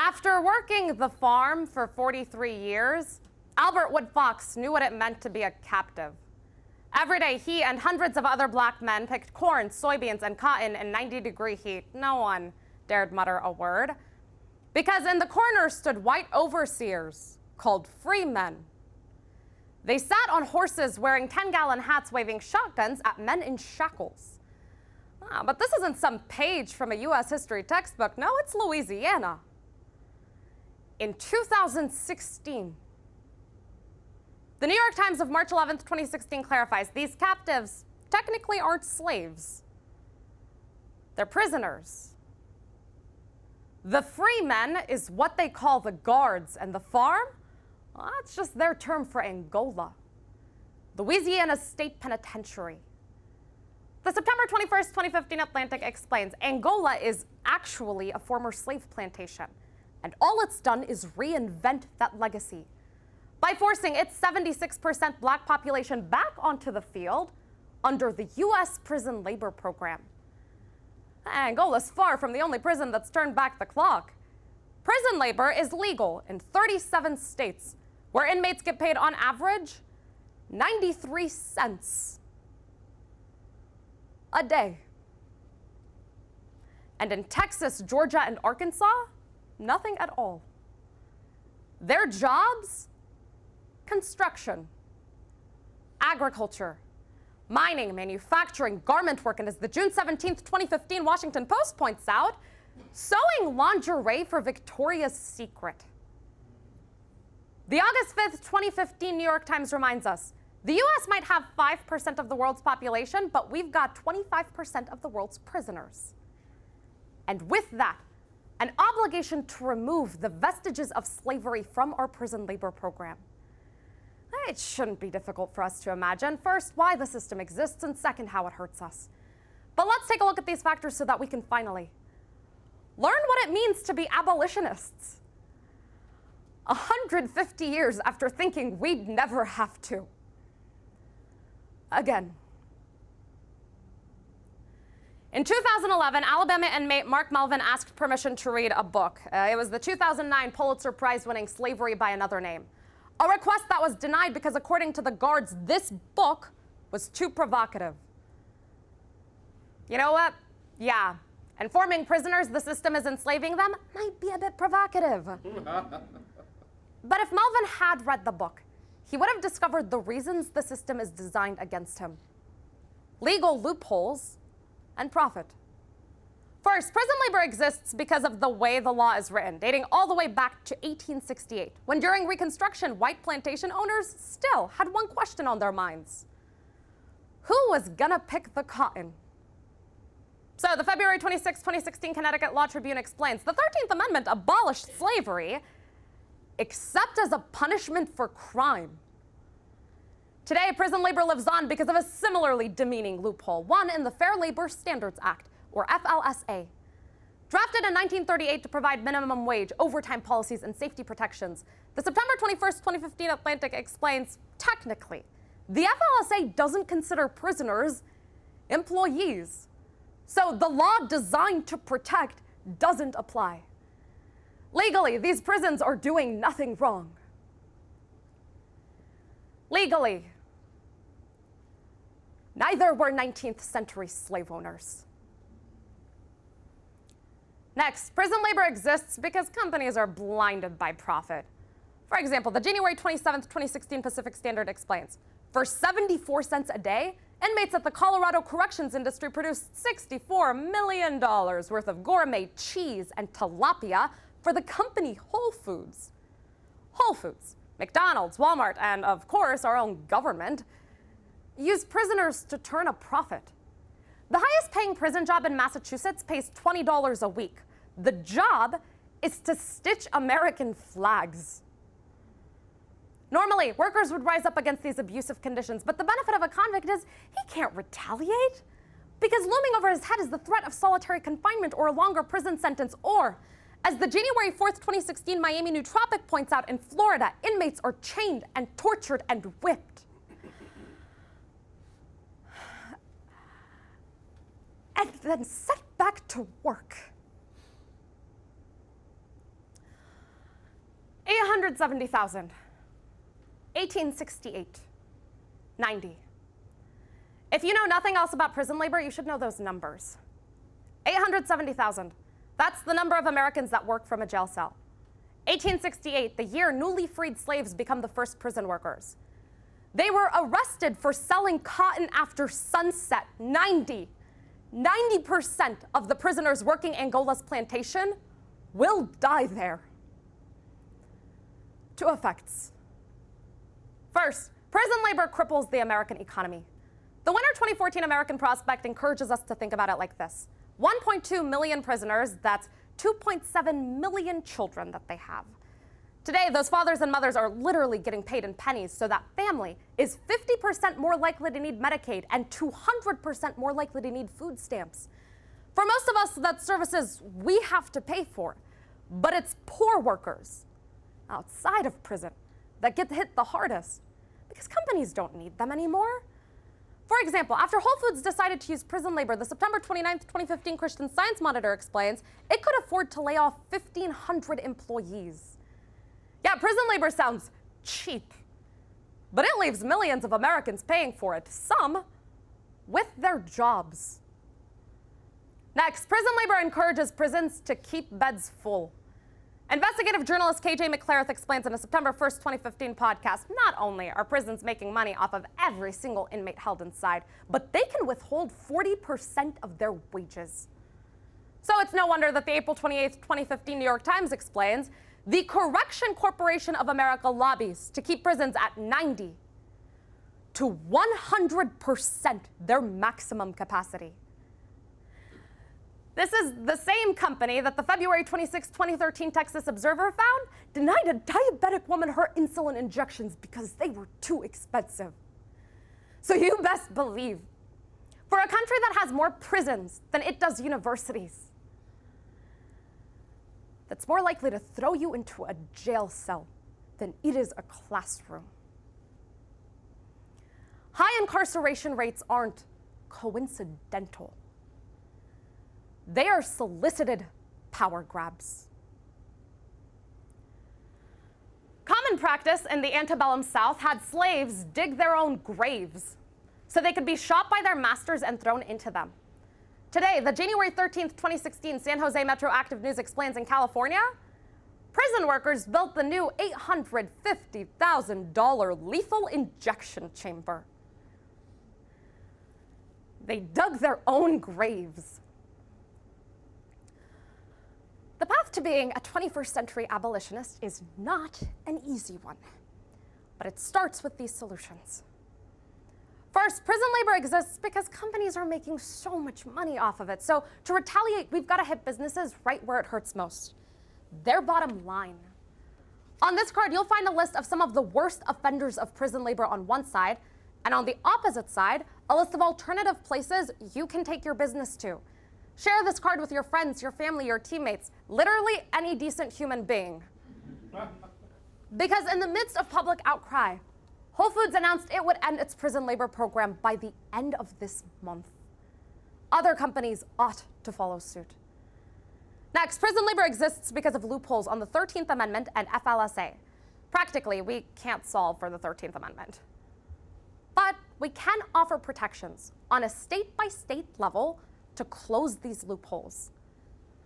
After working the farm for 43 years, Albert Wood Fox knew what it meant to be a captive. Every day, he and hundreds of other black men picked corn, soybeans, and cotton in 90-degree heat. No one dared mutter a word, because in the corner stood white overseers called free men. They sat on horses wearing 10-gallon hats, waving shotguns at men in shackles. But this isn't some page from a U.S. history textbook. No, it's Louisiana. In 2016, the New York Times of March 11th, 2016 clarifies these captives technically aren't slaves. They're prisoners. The free men is what they call the guards, and the farm, well, that's just their term for Angola, Louisiana State Penitentiary. The September 21st, 2015 Atlantic explains Angola is actually a former slave plantation, and all it's done is reinvent that legacy by forcing its 76% black population back onto the field under the U.S. prison labor program. Angola's far from the only prison that's turned back the clock. Prison labor is legal in 37 states, where inmates get paid on average 93 cents a day. And in Texas, Georgia, and Arkansas, nothing at all. Their jobs? Construction, agriculture, mining, manufacturing, garment work, and as the June 17th, 2015 Washington Post points out, sewing lingerie for Victoria's Secret. The August 5th, 2015 New York Times reminds us, the U.S. might have 5% of the world's population, but we've got 25% of the world's prisoners. And with that, an obligation to remove the vestiges of slavery from our prison labor program. It shouldn't be difficult for us to imagine, first, why the system exists, and second, how it hurts us. But let's take a look at these factors so that we can finally learn what it means to be abolitionists. 150 years after thinking we'd never have to. Again. In 2011, Alabama inmate Mark Melvin asked permission to read a book. It was the 2009 Pulitzer Prize-winning Slavery by Another Name. A request that was denied because, according to the guards, this book was too provocative. You know what? Yeah, informing prisoners the system is enslaving them might be a bit provocative. But if Melvin had read the book, he would have discovered the reasons the system is designed against him: legal loopholes and profit. First, prison labor exists because of the way the law is written, dating all the way back to 1868, when during Reconstruction, white plantation owners still had one question on their minds: who was gonna pick the cotton? So the February 26, 2016 Connecticut Law Tribune explains, the 13th Amendment abolished slavery except as a punishment for crime. Today, prison labor lives on because of a similarly demeaning loophole, one in the Fair Labor Standards Act, or FLSA. Drafted in 1938 to provide minimum wage, overtime policies, and safety protections, the September 21st, 2015 Atlantic explains, technically, the FLSA doesn't consider prisoners employees. So the law designed to protect doesn't apply. Legally, these prisons are doing nothing wrong. Legally, neither were 19th century slave owners. Next, prison labor exists because companies are blinded by profit. For example, the January 27th, 2016 Pacific Standard explains, for 74 cents a day, inmates at the Colorado corrections industry produced $64 million worth of gourmet cheese and tilapia for the company Whole Foods. Whole Foods, McDonald's, Walmart, and of course our own government, use prisoners to turn a profit. The highest paying prison job in Massachusetts pays $20 a week. The job is to stitch American flags. Normally, workers would rise up against these abusive conditions, but the benefit of a convict is he can't retaliate, because looming over his head is the threat of solitary confinement or a longer prison sentence, or, as the January 4th, 2016 Miami Nootropic points out, in Florida, inmates are chained and tortured and whipped. And then sent back to work. 870,000. 1868. 90. If you know nothing else about prison labor, you should know those numbers. 870,000. That's the number of Americans that work from a jail cell. 1868, the year newly freed slaves become the first prison workers. They were arrested for selling cotton after sunset. 90% of the prisoners working Angola's plantation will die there. Two effects. First, prison labor cripples the American economy. The Winter 2014 American Prospect encourages us to think about it like this. 1.2 million prisoners, that's 2.7 million children that they have. Today, those fathers and mothers are literally getting paid in pennies, so that family is 50% more likely to need Medicaid and 200% more likely to need food stamps. For most of us, that's services we have to pay for, but it's poor workers outside of prison that get hit the hardest because companies don't need them anymore. For example, after Whole Foods decided to use prison labor, the September 29, 2015 Christian Science Monitor explains it could afford to lay off 1,500 employees. Yeah, prison labor sounds cheap, but it leaves millions of Americans paying for it, some with their jobs. Next, prison labor encourages prisons to keep beds full. Investigative journalist KJ McClareth explains in a September 1st, 2015 podcast, not only are prisons making money off of every single inmate held inside, but they can withhold 40% of their wages. So it's no wonder that the April 28th, 2015 New York Times explains, the Correction Corporation of America lobbies to keep prisons at 90 to 100% their maximum capacity. This is the same company that the February 26, 2013 Texas Observer found denied a diabetic woman her insulin injections because they were too expensive. So you best believe, for a country that has more prisons than it does universities, that's more likely to throw you into a jail cell than it is a classroom. High incarceration rates aren't coincidental. They are solicited power grabs. Common practice in the antebellum South had slaves dig their own graves so they could be shot by their masters and thrown into them. Today, the January 13th, 2016 San Jose Metro Active News explains in California, prison workers built the new $850,000 lethal injection chamber. They dug their own graves. The path to being a 21st century abolitionist is not an easy one, but it starts with these solutions. First, prison labor exists because companies are making so much money off of it. So to retaliate, we've got to hit businesses right where it hurts most, their bottom line. On this card, you'll find a list of some of the worst offenders of prison labor on one side, and on the opposite side, a list of alternative places you can take your business to. Share this card with your friends, your family, your teammates, literally any decent human being. Because in the midst of public outcry, Whole Foods announced it would end its prison labor program by the end of this month. Other companies ought to follow suit. Next, prison labor exists because of loopholes on the 13th Amendment and FLSA. Practically, we can't solve for the 13th Amendment. But we can offer protections on a state-by-state level to close these loopholes.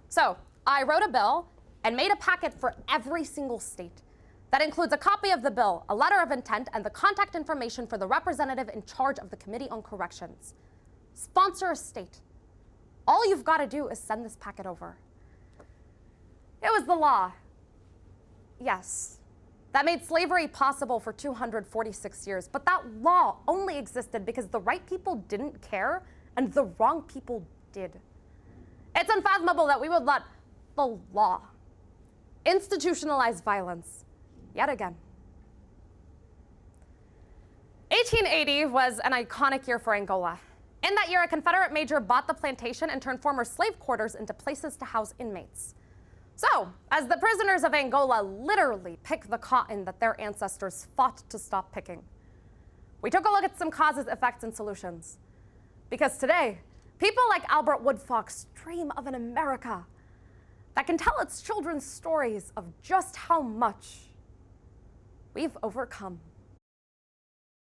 So I wrote a bill and made a packet for every single state. That includes a copy of the bill, a letter of intent, and the contact information for the representative in charge of the Committee on Corrections. Sponsor a state. All you've got to do is send this packet over. It was the law, yes, that made slavery possible for 246 years, but that law only existed because the right people didn't care and the wrong people did. It's unfathomable that we would let the law institutionalize violence yet again. 1880 was an iconic year for Angola. In that year, a Confederate major bought the plantation and turned former slave quarters into places to house inmates. So, as the prisoners of Angola literally pick the cotton that their ancestors fought to stop picking, we took a look at some causes, effects, and solutions. Because today, people like Albert Woodfox dream of an America that can tell its children stories of just how much we've overcome.